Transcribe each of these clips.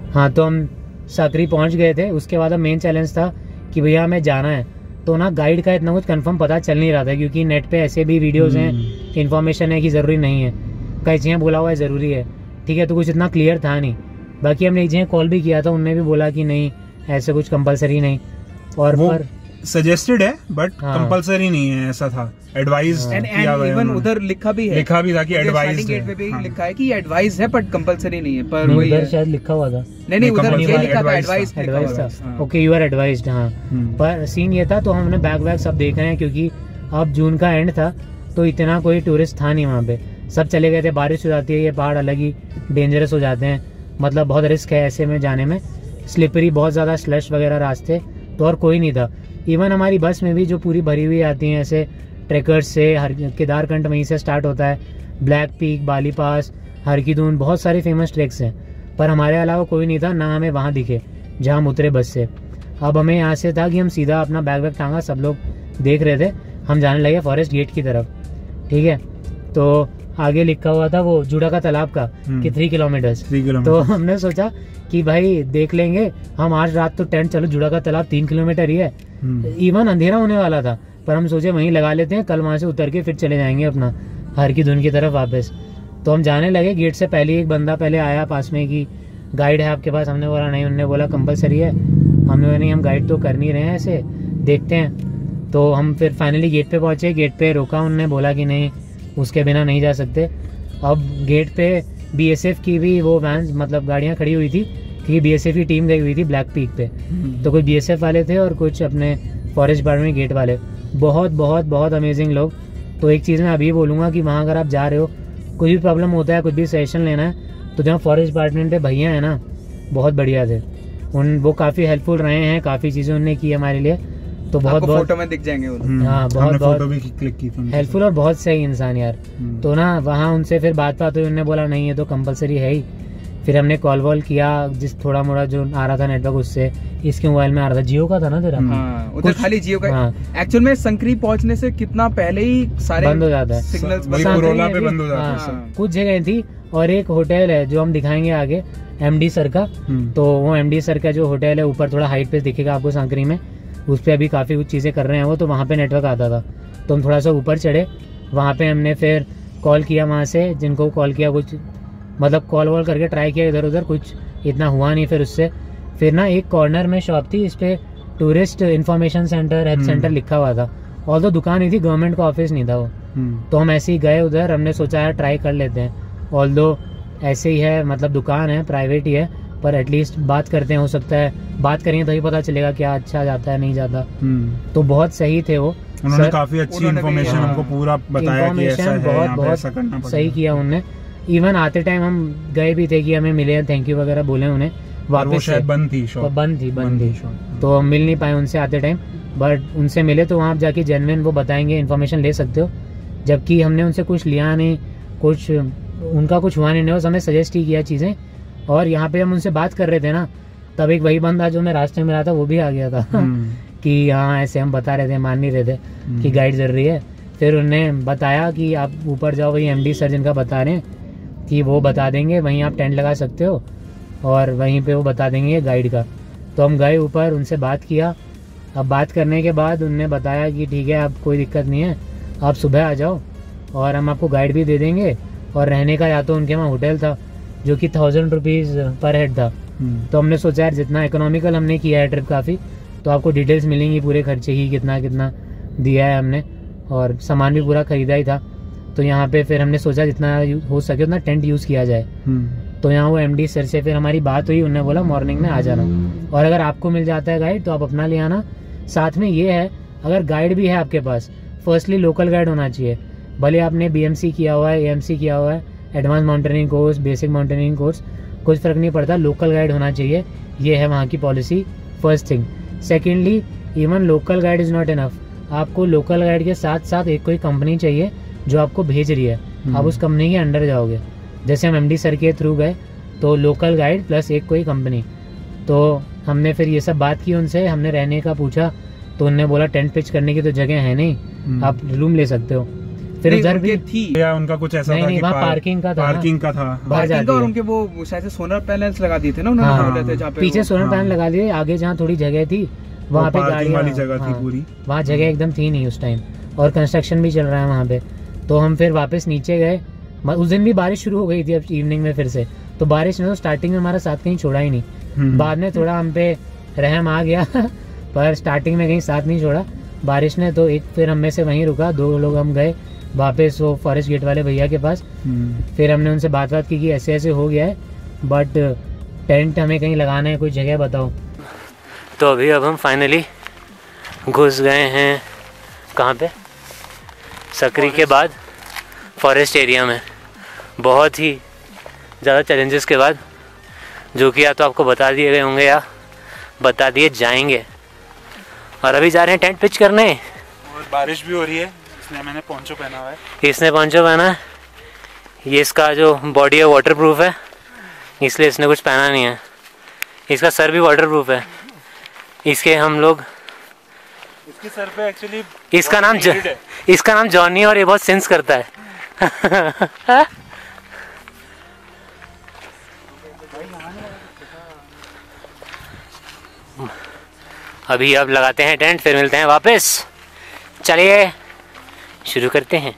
हाँ, तो हम सकरी पहुंच गए थे। उसके बाद अब मेन चैलेंज था कि भैया हमें जाना है। तो ना गाइड का इतना कुछ कंफर्म पता चल नहीं रहा था, क्योंकि नेट पे ऐसे भी वीडियोस हैं, इन्फॉर्मेशन है कि ज़रूरी नहीं है, कई जगह बोला हुआ है ज़रूरी है, ठीक है, तो कुछ इतना क्लियर था नहीं। बाकी हमने एक जगह कॉल भी किया था, उनने भी बोला कि नहीं ऐसे कुछ कंपलसरी नहीं, और वो पर सजेस्टेड है बट कंपलसरी नहीं है, ऐसा था, एडवाइस किया गया। इवन उधर लिखा भी था कि एडवाइस गेट पे भी लिखा है कि एडवाइस है बट कंपलसरी नहीं है। पर वही उधर शायद लिखा हुआ था, नहीं उधर ये लिखा था एडवाइस था। Okay, you are advised. हाँ, पर सीन ये था, तो हमने बैग वैग सब देख रहे हैं, क्योंकि अब जून का एंड था, तो इतना कोई टूरिस्ट था नहीं वहाँ पे, सब चले गए थे। बारिश हो जाती है, ये पहाड़ अलग ही डेंजरस हो जाते हैं, मतलब बहुत रिस्क है ऐसे में जाने में, स्लिपरी बहुत ज़्यादा, स्लश वगैरह रास्ते, तो और कोई नहीं था। इवन हमारी बस में भी जो पूरी भरी हुई आती हैं ऐसे ट्रैकर्स से, केदारकंठ वहीं से स्टार्ट होता है, ब्लैक पीक, बाली पास, हरकीदून, बहुत सारे फेमस ट्रैक्स हैं, पर हमारे अलावा कोई नहीं था, ना हमें वहाँ दिखे जहाँ हम उतरे बस से। अब हमें यहाँ से था कि हम सीधा अपना बैग वैग टांगा, सब लोग देख रहे थे, हम जाने लगे फॉरेस्ट गेट की तरफ, ठीक है। तो आगे लिखा हुआ था वो जुड़ा का तालाब का कि 3 किलोमीटर्स। तो हमने सोचा कि भाई देख लेंगे हम, आज रात तो टेंट, चलो जुड़ा का तालाब 3 किलोमीटर ही है, इवन अंधेरा होने वाला था, पर हम सोचे वहीं लगा लेते हैं, कल वहाँ से उतर के फिर चले जाएंगे अपना हरकीदून की तरफ वापस। तो हम जाने लगे, गेट से पहले एक बंदा पहले आया पास में कि गाइड है आपके पास, हमने बोला नहीं, उन्होंने बोला कंपलसरी है, हमने बोला नहीं हम गाइड तो कर नहीं रहे हैं, ऐसे देखते हैं। तो हम फिर फाइनली गेट पे पहुँचे, गेट पे रोका, उन्होंने बोला कि नहीं उसके बिना नहीं जा सकते। अब गेट पे BSF की भी वो वैन, मतलब गाड़ियाँ खड़ी हुई थी, क्योंकि BSF की टीम गई हुई थी ब्लैक पीक पे, तो कुछ BSF वाले थे और कुछ अपने फॉरेस्ट डिपार्टमेंट गेट वाले, बहुत बहुत बहुत अमेजिंग लोग। तो एक चीज़ मैं अभी बोलूँगा कि वहाँ अगर आप जा रहे हो, कोई भी प्रॉब्लम होता है, कुछ भी सजेशन लेना है, तो जहाँ फॉरेस्ट डिपार्टमेंट पे भैया है ना, बहुत बढ़िया थे, वो काफ़ी हेल्पफुल रहे हैं, काफ़ी चीज़ें उन्होंने की हमारे लिए, तो बहुत बहुत फोटो में दिख जाएंगे वो। हाँ, बहुत फोटो भी क्लिक की थी, हेल्पफुल और बहुत सही इंसान यार। तो ना वहाँ उनसे फिर बात हुई, उन्होंने बोला नहीं ये तो कंपलसरी है ही। फिर हमने कॉल वॉल किया, जिस थोड़ा मोड़ा जो आ रहा था नेटवर्क, उससे इसके मोबाइल में आ रहा था, जियो का था ना तेरा। हाँ, उधर खाली जियो का। एक्चुअल में संकरी पहुंचने से कितना पहले ही सारे बंद हो जाता है, सिग्नल्स पे बंद हो जाता है। कुछ जगह थी, और एक होटल है जो हम दिखाएंगे आगे, MD सर का, तो वो MD सर का जो होटल है ऊपर थोड़ा हाइट पे दिखेगा आपको संकरी में, उस पर अभी काफ़ी कुछ चीज़ें कर रहे हैं वो, तो वहाँ पे नेटवर्क आता था, तो हम थोड़ा सा ऊपर चढ़े, वहाँ पे हमने फिर कॉल किया वहाँ से, जिनको कॉल किया कुछ मतलब कॉल वॉल करके ट्राई किया इधर उधर, कुछ इतना हुआ नहीं। फिर उससे फिर ना एक कॉर्नर में शॉप थी, इस पे tourist information centre, health centre लिखा हुआ था, और तो दुकान ही थी, गवर्नमेंट का ऑफिस नहीं था वो। तो हम ऐसे ही गए उधर, हमने सोचा यार ट्राई कर लेते हैं, ऑल दो ऐसे ही है, मतलब दुकान है, प्राइवेट ही है, पर एटलीस्ट बात करते हैं, हो सकता है बात करेंगे तभी पता चलेगा क्या अच्छा जाता है नहीं जाता। तो बहुत सही थे वो, उन्होंने काफी अच्छी इन्फॉर्मेशन हमको पूरा बताया कि ऐसा है, बहुत बहुत सही किया उन्होंने। इवन आते टाइम हम गए भी थे कि हमें मिले, थैंक यू वगैरह बोले उन्हें, वापस शायद बंद थी शॉप, बंद थी, तो हम मिल नहीं पाए उनसे आते टाइम, बट उनसे मिले तो वहाँ जाके जेन्युइन वो बताएंगे, इन्फॉर्मेशन ले सकते हो, जबकि हमने उनसे कुछ लिया नहीं, कुछ उनका कुछ हुआ नहीं, हमें सजेस्ट ही किया चीज़ें। और यहाँ पे हम उनसे बात कर रहे थे ना, तब एक वही बंदा जो मैं रास्ते में मिला था वो भी आ गया था कि हाँ ऐसे हम बता रहे थे, मान नहीं रहे थे कि गाइड जरूरी है। फिर उन्होंने बताया कि आप ऊपर जाओ, वही MD सर जिनका बता रहे हैं कि वो बता देंगे, वहीं आप टेंट लगा सकते हो, और वहीं पे वो बता देंगे गाइड का। तो हम गए ऊपर, उनसे बात किया। अब बात करने के बाद उनने बताया कि ठीक है आप कोई दिक्कत नहीं है, आप सुबह आ जाओ और हम आपको गाइड भी दे देंगे, और रहने का या तो उनके वहाँ होटल था जो कि 1000 रुपीज़ पर हेड था। तो हमने सोचा यार जितना इकोनॉमिकल हमने किया है ट्रिप काफ़ी, तो आपको डिटेल्स मिलेंगी पूरे खर्चे की, कितना कितना दिया है हमने, और सामान भी पूरा ख़रीदा ही था। तो यहाँ पे फिर हमने सोचा जितना हो सके उतना टेंट यूज़ किया जाए। तो यहाँ वो MD सर से फिर हमारी बात हुई, उन्होंने बोला मॉर्निंग में आ जाना, और अगर आपको मिल जाता है गाइड तो आप अपना ले आना। साथ में ये है, अगर गाइड भी है आपके पास, फर्स्टली लोकल गाइड होना चाहिए, भले आपने BMC किया हुआ है, AMC किया हुआ है, advance mountaineering course, basic mountaineering course, कुछ फ़र्क नहीं पड़ता, लोकल गाइड होना चाहिए, ये है वहाँ की policy, first thing. Secondly, even local guide is not enough, आपको लोकल गाइड के साथ साथ एक कोई कंपनी चाहिए जो आपको भेज रही है, आप उस कंपनी के अंडर जाओगे। जैसे हम MD सर के थ्रू गए, तो लोकल गाइड प्लस एक कोई कंपनी। तो हमने फिर ये सब बात की उनसे, हमने रहने का पूछा, तो उन्होंने बोला टेंट पिच करने की तो जगह है नहीं, आप रूम ले सकते हो। फिर उधर भी थी या उनका कुछ ऐसा था कि पार्किंग का था, पार्किंग का था, और उनके वो शायद से सोलर पैनल्स लगा दिए थे ना उन्होंने, बोले थे जहाँ पे पीछे सोलर पैनल लगा दिए, आगे जहाँ थोड़ी जगह थी वहाँ पे गाड़ी वाली जगह थी पूरी, वहाँ जगह एकदम थी नहीं उस टाइम, और कंस्ट्रक्शन भी चल रहा है वहाँ पे। तो हम फिर वापस नीचे गए। उस दिन भी बारिश शुरू हो गई थी अब इवनिंग में फिर से, तो बारिश ने तो स्टार्टिंग में हमारा साथ कहीं छोड़ा ही नहीं, बाद में थोड़ा हम पे रहम आ गया पर स्टार्टिंग में कहीं साथ नहीं छोड़ा बारिश ने। तो एक फिर हम में से वहीं रुका, 2 लोग हम गए वापस वो फॉरेस्ट गेट वाले भैया के पास। फिर हमने उनसे बात की कि ऐसे ऐसे हो गया है, बट टेंट हमें कहीं लगाना है, कोई जगह बताओ। तो अभी अब हम फाइनली घुस गए हैं कहाँ पे, सकरी के बाद फॉरेस्ट एरिया में, बहुत ही ज़्यादा चैलेंजेस के बाद, जो कि या तो आपको बता दिए गए होंगे या बता दिए जाएंगे। और अभी जा रहे हैं टेंट पिच करने, और बारिश भी हो रही है, इसलिए मैंने पोंचो पहना हुआ है। इसने पोंचो पहना है, ये इसका जो बॉडी है वाटर प्रूफ है, इसलिए इसने कुछ पहना नहीं है। इसका सर भी वाटर प्रूफ है। इसके हम लोग, इसके सर पे एक्चुअली इसका नाम जॉनी, और ये बहुत सेंस करता है अभी अब लगाते हैं टेंट, फिर मिलते हैं वापस। चलिए शुरू करते हैं।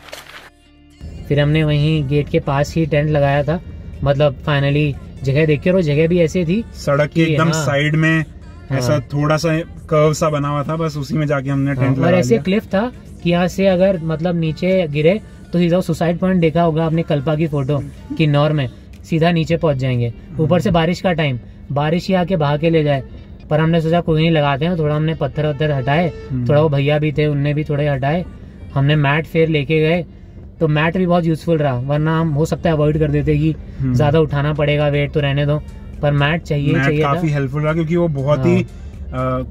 फिर हमने वहीं गेट के पास ही टेंट लगाया था, मतलब फाइनली जगह देख के, और जगह भी ऐसी थी सड़क की एकदम साइड में, ऐसा थोड़ा सा कर्व सा बना हुआ था, बस उसी में जाके हमने टेंट लगा लिया। और ऐसे क्लिफ था कि यहाँ से अगर मतलब नीचे गिरे तो सीधा सुसाइड पॉइंट देखा होगा आपने कल्पा की फोटो कि नॉर में सीधा नीचे पहुंच जाएंगे। ऊपर से बारिश का टाइम, बारिश ही आके बहा के ले जाए, पर हमने सोचा कोई नहीं लगाते हैं। थोड़ा हमने पत्थर वत्थर हटाए, थोड़ा वो भैया भी थे उनने भी थोड़े हटाए, हमने मैट फिर लेके गए। तो मैट भी बहुत यूजफुल रहा, वरना हम हो सकता है अवॉइड कर देते कि ज्यादा उठाना पड़ेगा वेट, तो रहने दो, पर मैट चाहिए काफी हेल्पफुल रहा, क्योंकि वो बहुत ही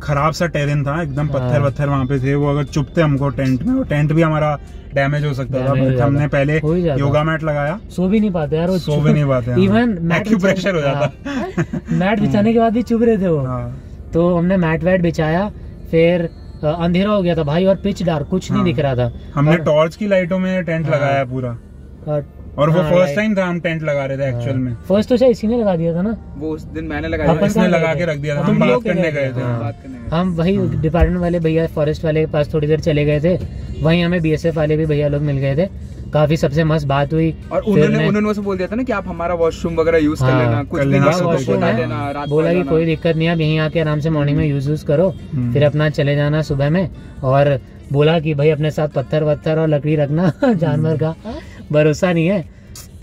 खराब सा टेरेन था, एकदम पत्थर वत्थर वहाँ पे थे, वो अगर चुभते हमको टेंट में, वो टेंट भी हमारा डैमेज हो सकता था। बट हमने पहले योगा मैट लगाया, सो भी नहीं पाते यार, सो भी नहीं पाते, इवन एक्यूप्रेशर हो जाता मैट बिछाने के बाद भी चुभ रहे थे वो। तो हमने मैट वैट बिछाया, फिर अंधेरा हो गया था भाई, और पिच डार्क, कुछ नहीं दिख रहा था। हमने टॉर्च की लाइटों में टेंट लगाया पूरा, और वो फर्स्ट टाइम था हम टेंट लगा रहे थे एक्चुअल में। फर्स्ट तो शायद इसी ने लगा दिया था ना, वो उस दिन मैंने लगाया, इसने लगा के रख दिया था, हम बात करने गए थे। हम वही डिपार्टमेंट वाले भैया फॉरेस्ट वाले के पास थोड़ी देर चले गए थे, वहीं हमें BSF वाले भी भैया लोग मिल गए थे, काफी सबसे मस्त बात हुई। और उन्होंने वैसे बोल दिया था ना कि आप हमारा वॉशरूम वगैरह यूज कर लेना, कुछ भी वॉशरूम है, बोला कि कोई दिक्कत नहीं, आप यहीं आके आराम से मॉर्निंग में यूज करो, फिर अपना चले जाना सुबह में। और बोला कि भाई अपने साथ पत्थर वत्थर और लकड़ी रखना, जानवर का भरोसा नहीं है।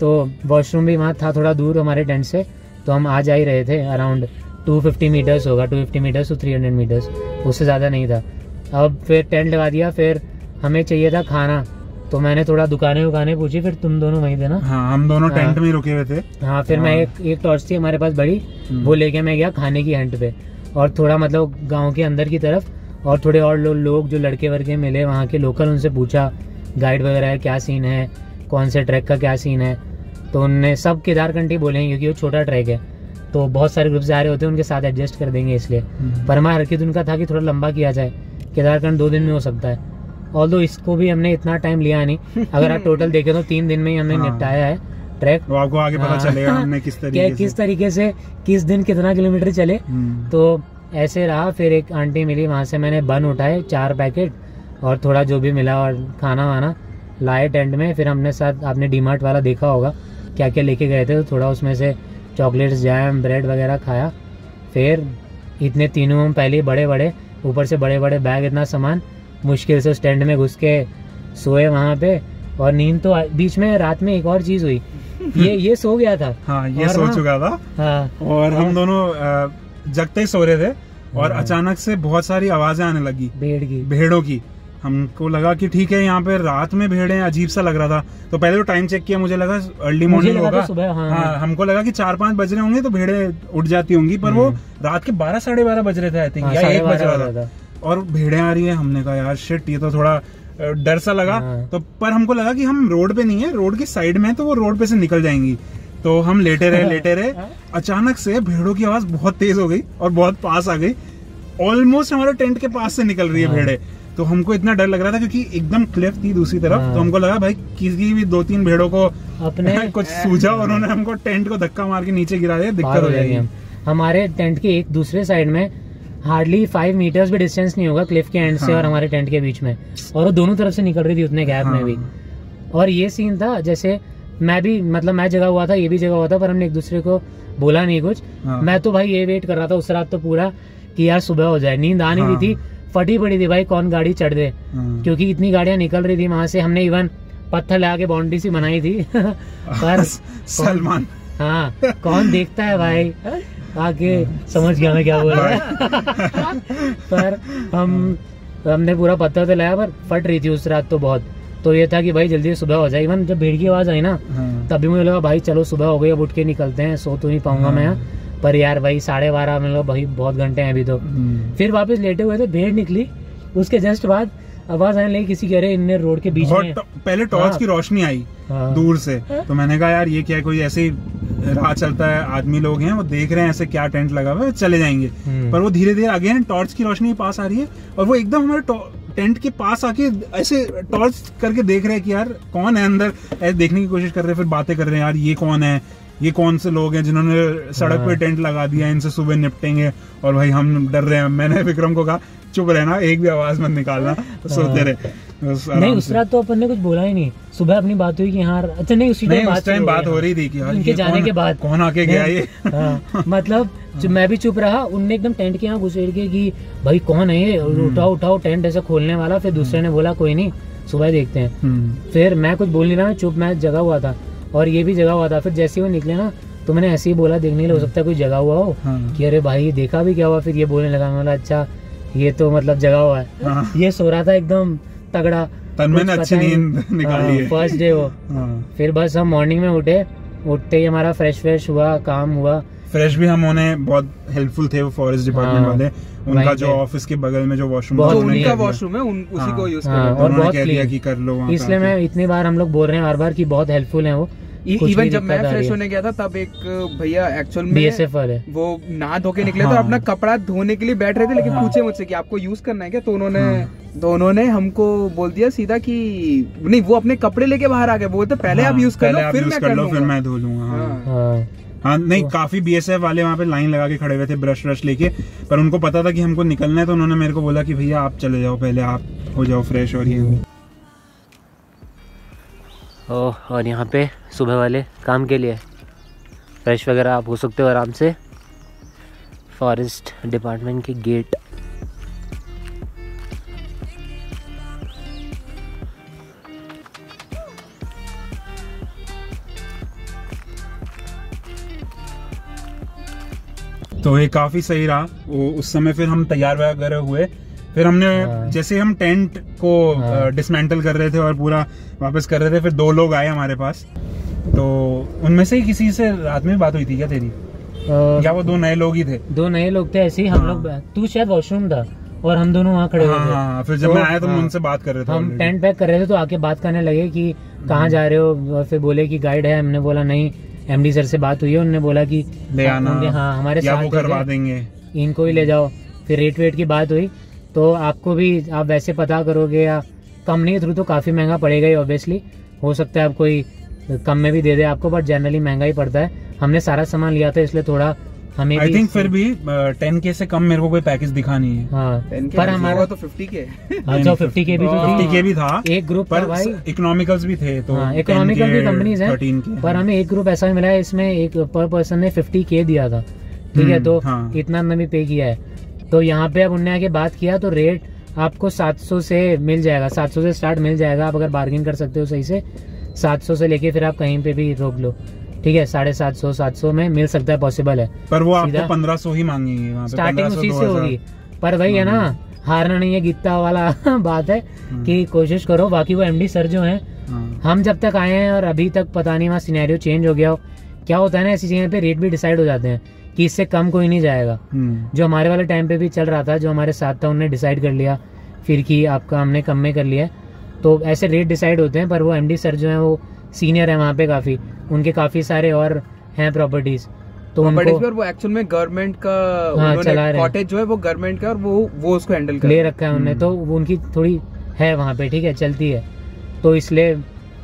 तो वॉशरूम भी वहाँ था थोड़ा दूर हमारे टेंट से, तो हम आ जा ही रहे थे, अराउंड 250 मीटर्स होगा, 250 मीटर्स टू 300 मीटर्स, उससे ज़्यादा नहीं था। अब फिर टेंट लगा दिया, फिर हमें चाहिए था खाना, तो मैंने थोड़ा दुकानें पूछी, फिर तुम दोनों वहीं थे ना? हाँ, हम दोनों टेंट में रुके हुए थे। हाँ, फिर मैं एक टॉर्च थी हमारे पास बड़ी, वो लेके मैं गया खाने की हंट पे, और थोड़ा मतलब गाँव के अंदर की तरफ, और थोड़े और लोग जो लड़के वर्के मिले वहाँ के लोकल, उनसे पूछा गाइड वगैरह क्या सीन है, कौन से ट्रैक का क्या सीन है। तो उनने सब केदारकंठी बोले हैं, क्योंकि वो छोटा ट्रैक है, तो बहुत सारे ग्रुप्स आ रहे होते हैं, उनके साथ एडजस्ट कर देंगे इसलिए। पर हमारा हरकत उनका था कि थोड़ा लंबा किया जाए, केदारखंड 2 दिन में हो सकता है, ऑल्दो इसको भी हमने इतना टाइम लिया नहीं। अगर आप टोटल देखें तो 3 दिन में ही हमने निपटाया है ट्रैक। तो आपको आगे पता चलेगा हमने किस तरीके से किस दिन कितना किलोमीटर चले। तो ऐसे रहा। फिर एक आंटी मिली, वहाँ से मैंने बन उठाए 4 पैकेट और थोड़ा जो भी मिला, और खाना वाना लाए टेंट में। फिर हमने साथ, आपने डीमार्ट वाला देखा होगा क्या क्या लेके गए थे, तो थोड़ा उसमें से चॉकलेट्स, जैम, ब्रेड वगैरह खाया। फिर इतने तीनों हम पहले बड़े ऊपर से बड़े बैग, इतना सामान, मुश्किल से उस टेंट में घुस के सोए वहाँ पे। और नींद तो बीच में रात में एक और चीज हुई, ये सो गया था। हाँ, ये सो चुका था। हाँ, और हम दोनों जगते ही सो रहे थे, और अचानक से बहुत सारी आवाजें आने लगी भेड़ों की। हमको लगा कि ठीक है, यहाँ पे रात में भेड़ें, अजीब सा लग रहा था। तो पहले तो टाइम चेक किया, मुझे लगा अर्ली मॉर्निंग होगा सुबह। हाँ, हमको लगा कि 4-5 बज रहे होंगे तो भेड़ें उठ जाती होंगी, पर वो रात के 12 साढ़े 12 बज रहे थे, आई थिंक, या 1 बज रहा था। और भेड़ें आ रही है, हमने कहा यार शिट, ये तो थोड़ा डर सा लगा। तो पर हमको लगा कि हम रोड पे नहीं है, रोड की साइड में है, तो वो रोड पे से निकल जाएंगी। तो हम लेटे रहे। अचानक से भेड़ों की आवाज बहुत तेज हो गई और बहुत पास आ गई, ऑलमोस्ट हमारे टेंट के पास से निकल रही है भेड़ें। तो हमको इतना डर लग रहा था क्योंकि एकदम क्लिफ थी दूसरी तरफ। तो हमको लगा भाई किसी भी 2-3 भेड़ों को अपने कुछ सूझा और उन्होंने हमको टेंट को धक्का मार के नीचे गिरा दिया, दिक्कत हो जाएगी। हमारे टेंट के एक दूसरे साइड में हार्डली 5 मीटर्स भी डिस्टेंस नहीं होगा क्लिफ के एंड से और हमारे टेंट के बीच में, और वो दोनों तरफ से निकल रही थी उतने गैप में भी। और ये सीन था जैसे मैं भी मतलब मैं जगा हुआ था, ये भी जगा हुआ था, पर हमने एक दूसरे को बोला नहीं कुछ। मैं तो भाई ये वेट कर रहा था उस रात तो पूरा कि यार सुबह हो जाए। नींद आ नहीं रही थी, फटी पड़ी थी भाई कौन गाड़ी चढ़ दे, क्योंकि इतनी गाड़ियां निकल रही थी वहां से। हमने इवन पत्थर लगा के बाउंड्री सी बनाई थी पर सलमान हाँ कौन देखता है भाई, आके समझ गया मैं क्या बोल रहा है पर हमने पूरा पत्थर तो लाया, पर फट रही थी उस रात तो बहुत। तो ये था कि भाई जल्दी सुबह हो जाए। इवन जब भीड़ की आवाज आई ना तभी मुझे लगा भाई चलो सुबह हो गई, अब उठ के निकलते हैं, सो तो नहीं पाऊंगा मैं यहाँ। पर यार भाई 12:30 मतलब भाई बहुत घंटे हैं अभी तो। फिर वापस लेटे हुए थे, भीड़ निकली, उसके जस्ट बाद आवाज आने लगी किसी कह रहे इनने रोड के बीच में पहले टॉर्च की रोशनी आई दूर से। तो मैंने कहा यार ये क्या कोई ऐसे ही राह चलता है, आदमी लोग हैं वो देख रहे हैं ऐसे क्या टेंट लगा हुआ है, चले जाएंगे। पर वो धीरे धीरे आगे टॉर्च की रोशनी पास आ रही है और वो एकदम हमारे टेंट के पास आके ऐसे टॉर्च करके देख रहे हैं कि यार कौन है अंदर, ऐसे देखने की कोशिश कर रहे हैं। फिर बातें कर रहे हैं यार ये कौन है, ये कौन से लोग हैं जिन्होंने सड़क पे टेंट लगा दिया, इनसे सुबह निपटेंगे। और भाई हम डर रहे हैं। मैंने विक्रम को कहा चुप रहना, एक भी आवाज मत निकालना, सोते रहे। नहीं उस रात तो अपन ने कुछ बोला ही नहीं। सुबह अपनी बात हुई कि हाँ अच्छा नहीं उसी टाइम बात हो रही थी कि इनके जाने के बाद कौन आके गया ये मतलब मैं भी चुप रहा, उनने एकदम टेंट के यहाँ घुसेड़ के कि भाई कौन है ये, उठाओ उठाओ टेंट ऐसे खोलने वाला। फिर दूसरे ने बोला कोई नहीं सुबह देखते हैं। फिर मैं कुछ बोल नहीं रहा, चुप, मैं जगा हुआ था और ये भी जगा हुआ था। फिर जैसे वो निकले ना तो मैंने ऐसे ही बोला देखने के लिए हो सकता है कोई जगा हुआ हो कि अरे भाई देखा भी क्या हुआ। फिर ये बोलने लगा, मैं बोला अच्छा ये तो मतलब जगा हुआ है। ये सो रहा था एकदम तगड़ा, मैंने अच्छी नींद निकाली है फर्स्ट डे वो। फिर बस हम मॉर्निंग में उठते ही हमारा फ्रेश हुआ, काम हुआ। फ्रेश भी हम होने बहुत हेल्पफुल थे वो फॉरेस्ट डिपार्टमेंट वाले। उनका जो ऑफिस के बगल में जो वॉशरूम उनका वॉशरूम है उसी को यूज और बहुत क्लीन कर लो। इसलिए मैं इतनी बार हम लोग बोल रहे हैं हर बार की बहुत हेल्पफुल है वो। इवन जब मैं फ्रेश होने गया था तब एक भैया एक्चुअल में बीएसएफ वाले वो नहा धो के निकले थे, अपना कपड़ा धोने के लिए बैठ रहे थे, लेकिन पूछे मुझसे कि आपको यूज करना है क्या। तो उन्होंने हमको बोल दिया सीधा कि नहीं, वो अपने कपड़े लेके बाहर आ गए, बोलते पहले आप यूज कर लो फिर मैं धो लूंगा। हाँ नहीं काफी बीएसएफ वाले वहाँ पे लाइन लगा के खड़े हुए थे ब्रश लेके, पर उनको पता था कि हमको निकलना है। तो उन्होंने मेरे को बोला कि भैया आप चले जाओ, पहले आप हो जाओ फ्रेश। और ये और यहाँ पे सुबह वाले काम के लिए फ्रेश वगैरह आप हो सकते हो आराम से। फॉरेस्ट डिपार्टमेंट के गेट तो ये काफी सही रहा वो उस समय। फिर हम तैयार वगैरह हुए, फिर हमने जैसे हम टेंट को डिसमेंटल कर रहे थे और पूरा वापस कर रहे थे, फिर 2 लोग आए हमारे पास। तो उनमें से ही किसी से रात में बात हुई थी क्या तेरी, या वो 2 नए लोग ही थे? 2 नए लोग थे ऐसे ही हम लोग। तू शायद वॉशरूम था और हम दोनों वहाँ खड़े हुए थे। फिर जब मैं आया तो उनसे बात कर रहे थे, हम टेंट पैक कर रहे थे तो आके बात करने लगे कि कहाँ जा रहे हो, और फिर बोले कि गाइड है। हमने बोला नहीं, एमडी सर से बात हुई है, उन्होंने बोला कि ले आना, हाँ हमारे साथ वो करवा देंगे, इनको ही ले जाओ। फिर रेट की बात हुई तो आपको भी आप वैसे पता करोगे या कंपनी के थ्रू तो काफ़ी महंगा पड़ेगा ही ऑब्वियसली। हो सकता है आप कोई कम में भी दे दे आपको, बट जनरली महंगा ही पड़ता है। हमने सारा सामान लिया था इसलिए थोड़ा हमें आई थिंक फिर भी 10K से कम मेरे को कोई पैकेज दिखा नहीं है। हाँ पर हमारा तो 50K अच्छा 50K भी था। एक ग्रुप पर भाई इकोनॉमिकल्स भी थे, तो इकोनॉमिकल भी कंपनीज हैं, पर हमें एक ग्रुप ऐसा मिला है इसमें एक पर पर्सन ने 50K दिया था, ठीक है। तो इतना हमने भी पे किया है। तो यहाँ पे अब उनने आके बात किया तो रेट आपको 700 से मिल जाएगा, 700 से स्टार्ट मिल जाएगा। आप अगर बार्गेन कर सकते हो सही से 700 से लेके फिर आप कहीं पे भी रोक लो, ठीक है। 750 700 में मिल सकता है, पॉसिबल है। पर वो आपको 1500 ही मांगेंगे वहाँ पे, स्टार्टिंग उसी से होगी। पर वही है ना, हारना नहीं है गीता वाला बात है कि कोशिश करो। बाकी वो एमडी सर जो हैं, हम जब तक आए हैं और अभी तक पता नहीं वहाँ सिनेरियो चेंज हो गया हो। क्या होता है ना ऐसी जगह पे रेट भी डिसाइड हो जाते हैं कि इससे कम कोई नहीं जाएगा। जो हमारे वाले टाइम पे भी चल रहा था, जो हमारे साथ था उन्होंने डिसाइड कर लिया फिर कि आपका हमने कम में कर लिया। तो ऐसे रेट डिसाइड होते हैं। पर वो एमडी सर जो हैं वो सीनियर है वहाँ पे काफ़ी, उनके काफ़ी सारे और हैं प्रॉपर्टीज़, तो उनको वो एक्चुअल में गवर्नमेंट का कॉटेज जो है वो गवर्नमेंट का, और वो उसको हैंडल कर ले रखा है उन्होंने, तो उनकी थोड़ी है वहाँ पे, ठीक है, चलती है, तो इसलिए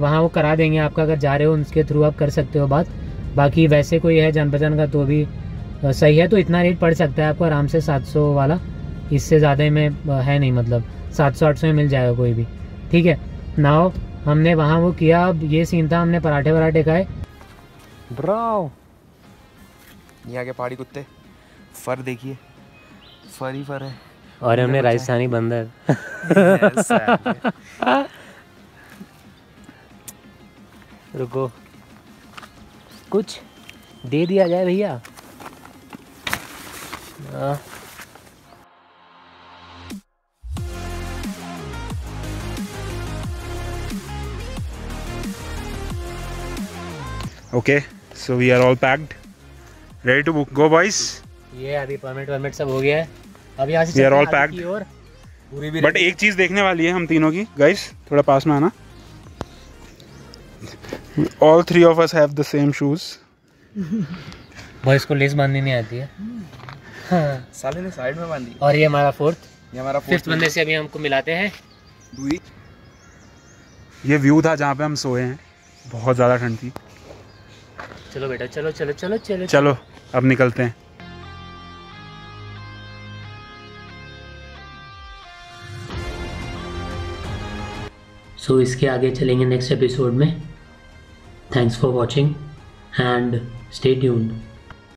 वहाँ वो करा देंगे आपका, अगर जा रहे हो उनके थ्रू आप कर सकते हो बात। बाकी वैसे कोई है जान पहचान का तो भी सही है, तो इतना रेट पड़ सकता है आपको आराम से 700 वाला, इससे ज़्यादा में है नहीं, मतलब 700-800 में मिल जाएगा कोई भी, ठीक है। नाउ हमने वहाँ वो किया, अब ये सीन था, हमने पराठे वराठे खाए। ब्राव यहाँ के पहाड़ी कुत्ते, फर देखिए, फर ही फर है, और हमने राजस्थानी बंदर रुको कुछ दे दिया जाए भैया। Okay, so we are all packed, ready to go boys. ये अभी परमिट सब हो गया है, अब यहाँ से we are all packed. But एक चीज देखने वाली है हम तीनों की, गाइस थोड़ा पास में आना। All three of us have the same shoes. Boys को लेस बांधनी नहीं आती है। हाँ। साले ने साइड में बांधी। और ये हमारा फिफ्थ बंदे से अभी हमको मिलाते हैं दूरी। ये व्यू था जहाँ पे हम सोए हैं, बहुत ज़्यादा ठंड थी। चलो बेटा चलो चलो चलो चलो चलो अब निकलते हैं। सो इसके आगे चलेंगे नेक्स्ट एपिसोड में। Thanks for watching and stay tuned.